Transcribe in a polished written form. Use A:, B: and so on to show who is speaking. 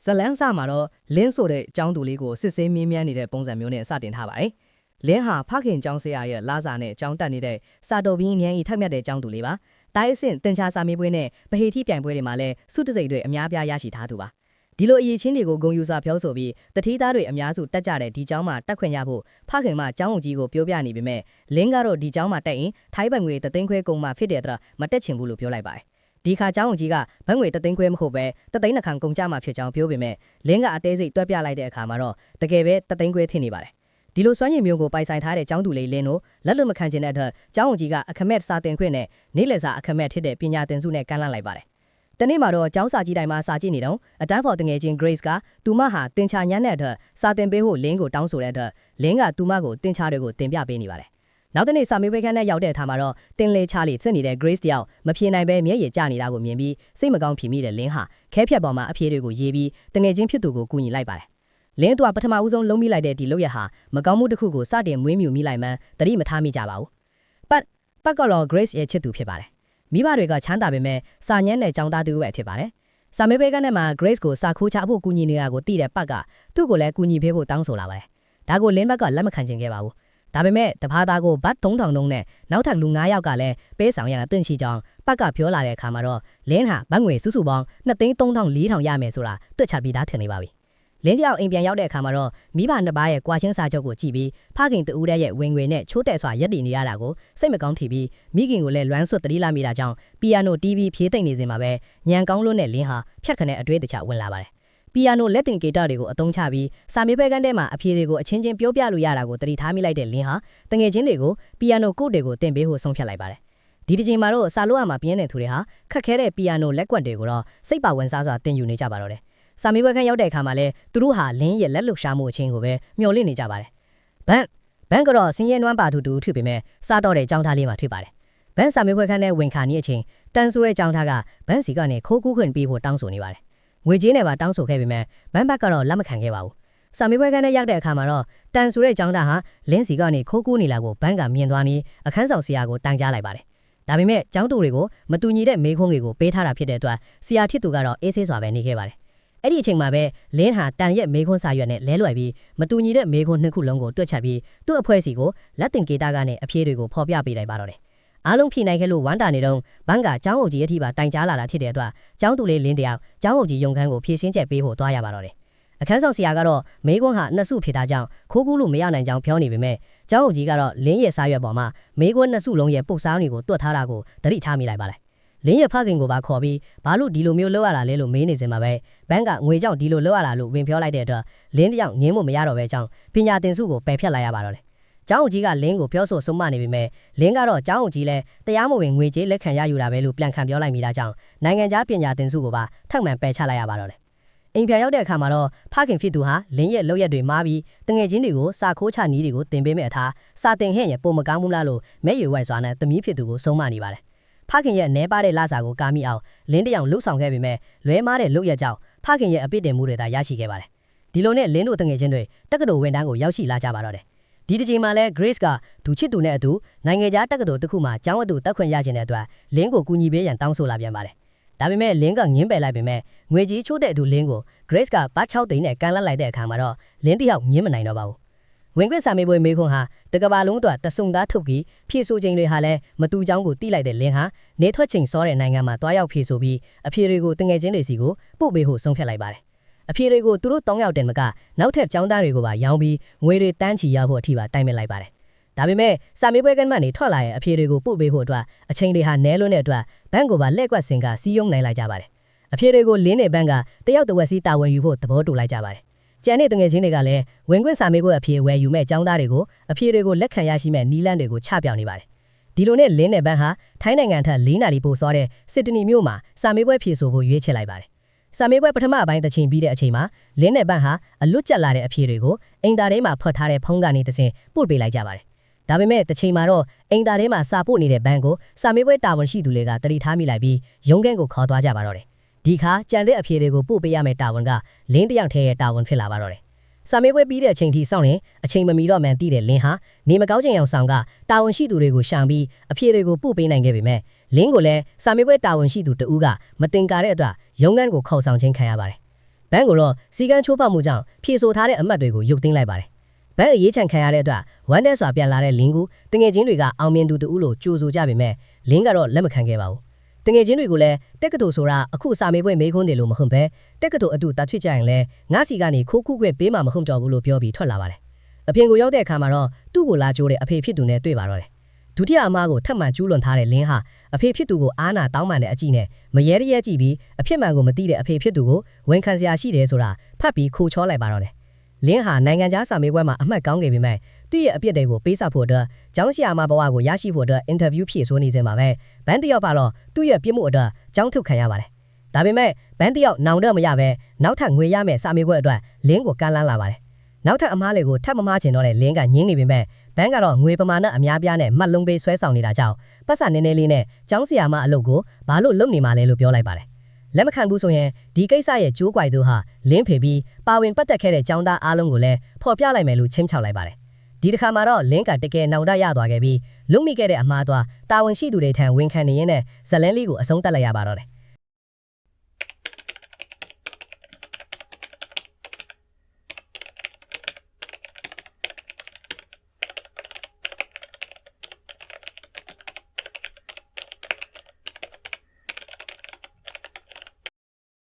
A: ဇလန်းစာမှာတော့လင်းဆိုတဲ့အကြောင်းသူလေးကိုစစ်ဆေးမြင်းမြန်းနေတဲ့ပုံစံမျိုးနဲ့စတင်ထားပါတယ်။လင်းဟာဖခင်ကျောင်းဆရာရဲ့လာစာနဲ့အကြောင်းတက်နေတဲ့စာတော်ဘင်းဉာဏ်ဤထက်မြက်တဲ့အကြောင်းသူလေးပါ။တိုင်းအဆင့်တင်ချာစာမေးပွဲနဲ့ဗဟိတိပြိုင်ပွဲတွေမှာလည်းစုတစိတ်တွေအများပြားရရှိထားသူပါ။ဒီလိုအရေးချင်းတွေကိုဂုံယူစွာပြောဆိုပြီးတတိသားတွေအများစုတက်ကြတဲ့ဒီကျောင်းမှာတက်ခွင့်ရဖို့ဖခင်မကျောင်းဦးကြီးကိုပြောပြနေပေမဲ့လင်းကတော့ဒီကျောင်းမှာတက်ရင်ထိုင်းဘက်ငွေတသိန်းခွဲကုန်မှဖြစ်တဲ့အတွက်မတက်ချင်ဘူးလို့ပြောလိုက်ပါတယ်။ဒီခါကျောင်းကြီးကဘန်းငွေတသိန်းခွဲမဟုတ်ပဲတသိန်းနှခန့်ကုန်ကြမှာဖြစ်ကြောင်းပြောပေမဲ့လင်းကအသေးစိတ်တွက်ပြလိုက်တဲ့အခါမှာတော့တကယ်ပဲတသိန်းခွဲထင်နေပါတယ်ဒီလိုစွမ်းရည်မျိုးကိုပိုင်ဆိုင်ထားတဲ့ကျောင်းသူလေးလင်းတို့လက်လွတ်မခံချင်တဲ့အတွက်ကျောင်းကြီးကအခမဲ့စာတင်ခွင့်နဲ့နေ့လည်စာအခမဲ့ဖြစ်တဲ့ပညာသင်စုနဲ့ကမ်းလှမ်းလိုက်ပါတယ်တနေ့မှာတော့ကျောင်းစာကြီးတိုင်းမှာစာကြည့်နေတော့အတန်းဖော်တငယ်ချင်း Grace ကသူမဟာတင်ချာညံ့တဲ့အတွက်စာတင်ပေးဖို့လင်းကိုတောင်းဆိုတဲ့အတွက်လင်းကသူမကိုတင်ချာတွေကိုတင်ပြပေးနေပါတယ်နောက်တနေ့စာမေးပွဲခန်းထဲရောက်တဲ့အခါမှာတော့တင်လေချာလီစစ်နေတဲ့ Grace တယောက်မဖြေနိုင်ပဲမျက်ရည်ကျနေတာကိုမြင်ပြီးစိတ်မကောင်းဖြစ်မိတဲ့လင်းဟာခဲဖြတ်ပေါ်မှာအဖြေတွေကိုရေးပြီးတငယ်ချင်းဖြစ်သူကိုကူညီလိုက်ပါတယ်လင်းသူကပထမဦးဆုံးလုံးမိလိုက်တဲ့ဒီလုပ်ရဟာမကောင်းမှုတစ်ခုကိုစတင်မွေးမြူမိလိုက်မှတတိမထားမိကြပါဘူးပတ်ကတော့ Grace ရဲ့ချစ်သူဖြစ်ပါတယ်မိဘတွေကချမ်းသာပေမဲ့စာညံ့တဲ့ចောင်းသားသူပဲဖြစ်ပါတယ်စာမေးပွဲခန်းထဲမှာ Grace ကိုစာခိုးချဖို့ကူညီနေတာကိုသိတဲ့ပတ်ကသူ့ကိုလည်းကူညီပေးဖို့တောင်းဆိုလာပါတယ်ဒါကိုလင်းဘက်ကလက်မခံချင်ခဲ့ပါဘူးဒါပေမဲ့တဖာသားကိုဘတ်3000လုံးနဲ့နောက်ထပ်လူ9ယောက်ကလည်းပေးဆောင်ရတာတင့်ရှိကြောင်းပတ်ကပြောလာတဲ့အခါမှာတော့လင်းဟာဘတ်ငွေစုစုပေါင်း2,3400ရမယ်ဆိုတာတွက်ချပြီးသားထင်နေပါပြီလင်းကြောင်အိမ်ပြန်ရောက်တဲ့အခါမှာတော့မိဘနှစ်ပါးရဲ့ကွာချင်းစာချုပ်ကိုကြည့်ပြီးဖခင်တူတဲ့ရဲ့ဝင်ငွေနဲ့ချိုးတဲ့စွာရက်တည်နေရတာကိုစိတ်မကောင်းထီပြီးမိခင်ကိုလည်းလွမ်းဆွတ်တတိလာမိတာကြောင့်ပီယာနိုတီးပြီးဖြေးသိမ့်နေစဉ်မှာပဲညံကောင်းလွန်းတဲ့လင်းဟာဖြတ်ခနဲ့အတွေ့အကြုံဝင်လာပါတယ်ပီယာနိုလက်တင်ဂီတတွေကိုအသုံးချပြီးစာမေးပွဲခန်းထဲမှာအဖြေတွေကိုအချင်းချင်းပြောပြလို့ရတာကိုတတိထားမိလိုက်တဲ့လင်းဟာတငယ်ချင်းတွေကိုပီယာနိုကိုတ်တွေကိုတင်ပေးဖို့ဆုံးဖြတ်လိုက်ပါတယ်ဒီတစ်ချိန်မှာတော့စာလို့ရမှာပြင်းတဲ့သူတွေဟာခက်ခဲတဲ့ပီယာနိုလက်ကွက်တွေကိုတော့စိတ်ပါဝင်စားစွာတင်ယူနေကြပါတော့တယ်စာမေးပွဲခန်းရောက်တဲ့အခါမှာလဲသူတို့ဟာလင်းရဲ့လက်လှရှာမှုအချင်းကိုပဲမျှော်လင့်နေကြပါတယ်ဘန်ကတော့စင်ရဲနွမ်းပါတူထူပေမဲ့စားတော့တဲ့ကြောင်းသားလေးမှာဖြစ်ပါတယ်ဘန်စာမေးပွဲခန်းနဲ့ဝင်ခါနေအချင်းတန်ဆိုးတဲ့ကြောင်းသားကဘန်စီကနေခိုးကူးခွင့်ပေးဖို့တောင်းဆိုနေပါတယ်ငွေကြေးနဲ့ပါတောင်းဆိုခဲ့ပေမဲ့ဘန်ဘက်ကတော့လက်မခံခဲ့ပါဘူးစာမေးပွဲခန်းနဲ့ရောက်တဲ့အခါမှာတော့တန်ဆိုးတဲ့ကြောင်းသားဟာလင်းစီကနေခိုးကူးနေလာကိုဘန်ကမြင်သွားပြီးအခန်းဆောင်ဆရာကိုတိုင်ကြားလိုက်ပါတယ်ဒါပေမဲ့ကျောင်းသူတွေကိုမတူညီတဲ့မေးခွန်းတွေကိုပေးထားတာဖြစ်တဲ့အတွက်ဆရာထစ်သူကတော့အေးဆေးစွာပဲနေခဲ့ပါတယ်အဲ့ဒီအချိန်မှာပဲလင်းဟာတန်ရဲ့မေခွန်းစာရွက်နဲ့လဲလွယ်ပြီးမတူညီတဲ့မေခွန်းနှစ်ခုလုံးကိုတွက်ချက်ပြီးသူ့အဖွဲ့စီကိုလက်တင်ကေတာကနေအဖြေတွေကိုဖော်ပြပေးလိုက်ပါတော့တယ်အားလုံးဖြေနိုင်ခဲ့လို့ဝမ်းတာနေတော့ဘန်ကကျောင်းအုပ်ကြီးအထိပါတိုင်ကြားလာတာဖြစ်တဲ့အတွက်ကျောင်းသူလေးလင်းတယောက်ကျောင်းအုပ်ကြီးရုံခန်းကိုဖြည့်ရှင်းချက်ပေးဖို့တွားရပါတော့တယ်အခန်းဆောင်ဆရာကတော့မေခွန်းဟာနှစ်စုဖြေတာကြောင့်ခိုးကူးလို့မရနိုင်ကြောင်းပြောနေပေမဲ့ကျောင်းအုပ်ကြီးကတော့လင်းရဲ့စာရွက်ပေါ်မှာမေခွန်းနှစ်စုလုံးရဲ့ပုတ်စားတွေကိုတွက်ထားတာကိုသတိထားမိလိုက်ပါလိုက်လင်းရဲ့ဖခင်ကိုပါခေါ်ပြီးဘာလို့ဒီလိုမျိုးလုပ်ရတာလဲလို့မေးနေစင်မှာပဲဘန်ကငွေကြောင့်ဒီလိုလုပ်ရတာလို့ဝင်ပြောလိုက်တဲ့အတွက်လင်းတယောက်ငင်းဖို့မရတော့ပဲကြောင်းပညာသင်စုကိုပယ်ဖြတ်လိုက်ရပါတော့တယ်။ကျောင်းအုပ်ကြီးကလင်းကိုပြောဆိုဆုံးမနေပေမဲ့လင်းကတော့ကျောင်းအုပ်ကြီးလည်းတရားမဝင်ငွေကြေးလက်ခံရယူတာပဲလို့ပြန်ခံပြောလိုက်မိတာကြောင့်နိုင်ငံခြားပညာသင်စုကိုပါထပ်မံပယ်ချလိုက်ရပါတော့တယ်။အိမ်ပြန်ရောက်တဲ့အခါမှာတော့ဖခင်ဖြစ်သူဟာလင်းရဲ့လုပ်ရက်တွေမှားပြီးတငယ်ချင်းတွေကိုစာခိုးချနီးတွေကိုတင်ပေးမဲ့အထားစာတင်ဟဲ့ရင်ပုံမကောင်းဘူးလားလို့မဲ့ရွယ်ဝိုက်စွာနဲ့သမီးဖြစ်သူကိုဆုံးမနေပါတယ်ဖခင်ရဲ့နဲပါတဲ့လစာကိုကာမိအောင်လင်းတယောင်လှုပ်ဆောင်ခဲ့ပေမဲ့လွဲမားတဲ့လုပ်ရကြောင်းဖခင်ရဲ့အပြစ်တင်မှုတွေသာရရှိခဲ့ပါတယ်။ဒီလိုနဲ့လင်းတို့တငယ်ချင်းတွေတက္ကသိုလ်ဝန်ထမ်းကိုရောက်ရှိလာကြပါတော့တယ်။ဒီတစ်ချိန်မှာလဲ Grace ကသူချစ်သူနဲ့အတူနိုင်ငံခြားတက္ကသိုလ်တစ်ခုမှာကျောင်းအတူတက်ခွင့်ရခြင်းတဲ့အတွက်လင်းကိုကူညီပေးရန်တောင်းဆိုလာပြန်ပါတယ်။ဒါပေမဲ့လင်းကငင်းပယ်လိုက်ပေမဲ့ငွေကြီးချိုးတဲ့အတူလင်းကို Grace ကပတ်6သိန်းနဲ့ကန်လန့်လိုက်တဲ့အခါမှာတော့လင်းတယောက်ငင်းမနိုင်တော့ပါဘူး။ဝင်ခွင့်စာမေးပွဲမေးခွန်းဟာတကဘာလုံးအတွက်တဆုံသားထုတ်ပြီးဖြည့်ဆို့ခြင်းတွေဟာလည်းမတူချောင်းကိုတိလိုက်တဲ့လင်းဟာနေထွက်ချိန်စောတဲ့နိုင်ငံမှာတွားရောက်ဖြည့်ဆို့ပြီးအဖြေတွေကိုတငယ်ချင်းတွေစီကိုပို့ပေးဖို့ဆုံးဖြတ်လိုက်ပါတယ်။အဖြေတွေကိုသူတို့3ယောက်တင်မကနောက်ထပ်ကျောင်းသားတွေကိုပါရောင်းပြီးငွေတွေတန်းချီရဖို့အထိပါတိုင်ပင်လိုက်ပါတယ်။ဒါပေမဲ့စာမေးပွဲကမှနေထွက်လာရဲ့အဖြေတွေကိုပို့ပေးဖို့အတွက်အချိန်တွေဟာနဲလွန်းတဲ့အတွက်ဘန်ကိုပါလက်ကွက်စင်ကစီးယုံနိုင်လိုက်ကြပါတယ်။အဖြေတွေကိုလင်းနဲ့ဘန်ကတယောက်တစ်ဝက်စီတာဝန်ယူဖို့သဘောတူလိုက်ကြပါတယ်။ကျန်တဲ့တငယ်ချင်းတွေကလည်းဝင်ခွင့်စာမေးပွဲအဖြေဝယ်ယူမဲ့ကျောင်းသားတွေကိုအဖြေတွေကိုလက်ခံရရှိမဲ့နီးလန်းတွေကိုချပြောင်နေပါတယ်။ဒီလိုနဲ့လင်းနဲ့ဘန်ဟာထိုင်းနိုင်ငံထက်4နာရီပိုစောတဲ့စစ်တနီမြို့မှာစာမေးပွဲဖြေဆိုဖို့ရွေးချယ်လိုက်ပါတယ်။စာမေးပွဲပထမပိုင်းတစ်ချိန်ပြီးတဲ့အချိန်မှာလင်းနဲ့ဘန်ဟာအလွတ်ကျက်လာတဲ့အဖြေတွေကိုအင်တာထဲမှာဖွက်ထားတဲ့ဖုန်းကနေတစ်စင်ပို့ပေးလိုက်ကြပါတယ်။ဒါပေမဲ့တစ်ချိန်မှာတော့အင်တာထဲမှာစာပို့နေတဲ့ဘန်ကိုစာမေးပွဲတာဝန်ရှိသူတွေကတတိထားမိလိုက်ပြီးရုံးခန်းကိုခေါ်သွားကြပါတော့တယ်။ဒီခါကြံတဲ့အဖြေတွေကိုပို့ပေးရမယ့်တာဝန်ကလင်းတယောက်ထဲရဲ့တာဝန်ဖြစ်လာပါတော့တယ်။စာမေးပွဲပြီးတဲ့အချိန်ထိစောင့်ရင်အချိန်မမီတော့မှန်သိတဲ့လင်းဟာနေမကောင်းချိန်အောင်ဆောင်ကတာဝန်ရှိသူတွေကိုရှောင်ပြီးအဖြေတွေကိုပို့ပေးနိုင်ခဲ့ပေမဲ့လင်းကိုလည်းစာမေးပွဲတာဝန်ရှိသူတဦးကမတင်ကားတဲ့အတွက်ရုံးခန်းကိုခေါ်ဆောင်ခြင်းခံရပါတယ်။
B: ဘန်းကိုတော့စီကန်းချိုးဖောက်မှုကြောင့်ဖြေဆိုထားတဲ့အမှတ်တွေကိုရုပ်သိမ်းလိုက်ပါတယ်ဘန်းအရေးချန်ခံရတဲ့အတွက်ဝမ်းတဲစွာပြန်လာတဲ့လင်းကိုတငယ်ချင်းတွေကအောင်မြင်သူတူလို့ကြိုဆိုကြပေမဲ့လင်းကတော့လက်မခံခဲ့ပါဘူးတငယ်ချင်းတွေကိုလည်းတက်ကတူဆိုတာအခုစာမေးပွဲမေးခွန်းတွေလို့မဟုတ်ပဲတက်ကတူအတူတာထွေကြရင်လည်းငါစီကနေခိုးခုခွင့်ပေးမှမဟုတ်ကြဘူးလို့ပြောပြီးထွက်လာပါတယ်အပြင်ကိုရောက်တဲ့အခါမှာတော့သူ့ကိုလာကြိုးတဲ့အဖေဖြစ်သူနဲ့တွေ့ပါတော့တယ်ဒုတိယအမကိုထပ်မံကျူးလွန်ထားတဲ့လင်းဟာအဖေဖြစ်သူကိုအာနာတောင်းပန်တဲ့အကြည့်နဲ့မရဲရဲကြည့်ပြီးအဖြစ်မှန်ကိုမသိတဲ့အဖေဖြစ်သူကိုဝန်ခံစရာရှိတယ်ဆိုတာဖတ်ပြီးခိုးချောလိုက်ပါတော့တယ်လင်းဟာနိုင်ငံခြားစာမေးပွဲမှာအမှတ်ကောင်းခဲ့ပေမဲ့သူ့ရဲ့အပြစ်တွေကိုပေးဆပ်ဖို့အတွက်ကျောင်းဆရာမဘဝကိုရရှိဖို့အတွက်အင်တာဗျူးဖြေဆိုနေစဉ်မှာပဲဘန်းတယောက်ကတော့သူ့ရဲ့ပြစ်မှုအတွက်ကျောင်းထုတ်ခံရပါတယ်ဒါပေမဲ့ဘန်းတယောက်နောင်တော့မရပဲနောက်ထပ်ငွေရမယ်စာမေးပွဲအတွက်လင်းကိုကမ်းလှမ်းလာပါတယ်နောက်ထပ်အမားတွေကိုထပ်မမားချင်တော့တဲ့လင်းကငင်းနေပေမဲ့ဘန်းကတော့ငွေပမာဏအများပြားနဲ့မှတ်လုံးပေးဆွဲဆောင်နေတာကြောင့်ပတ်စံနည်းနည်းလေးနဲ့ကျောင်းဆရာမအလုပ်ကိုဘာလို့လုပ်နေမှာလဲလို့ပြောလိုက်ပါတယ်လက်မခံဘူးဆိုရင်ဒီကိစ္စရဲ့ကျိုးကွိုက်သူဟာလင်းဖေပြီးပါဝင်ပတ်သက်ခဲ့တဲ့ကျောင်းသားအားလုံးကိုလည်းဖော်ပြလိုက်မယ်လို့ချင်းချောက်လိုက်ပါတယ်ဒီတစ်ခါမှာတော့လင်းကတကယ်နောင်တရသွားခဲ့ပြီးလုံမိခဲ့တဲ့အမှားသွားတာဝန်ရှိသူတွေထံဝန်ခံနေရင်းနဲ့ဇလန်းလေးကိုအဆုံးသတ်လိုက်ရပါတော့တယ်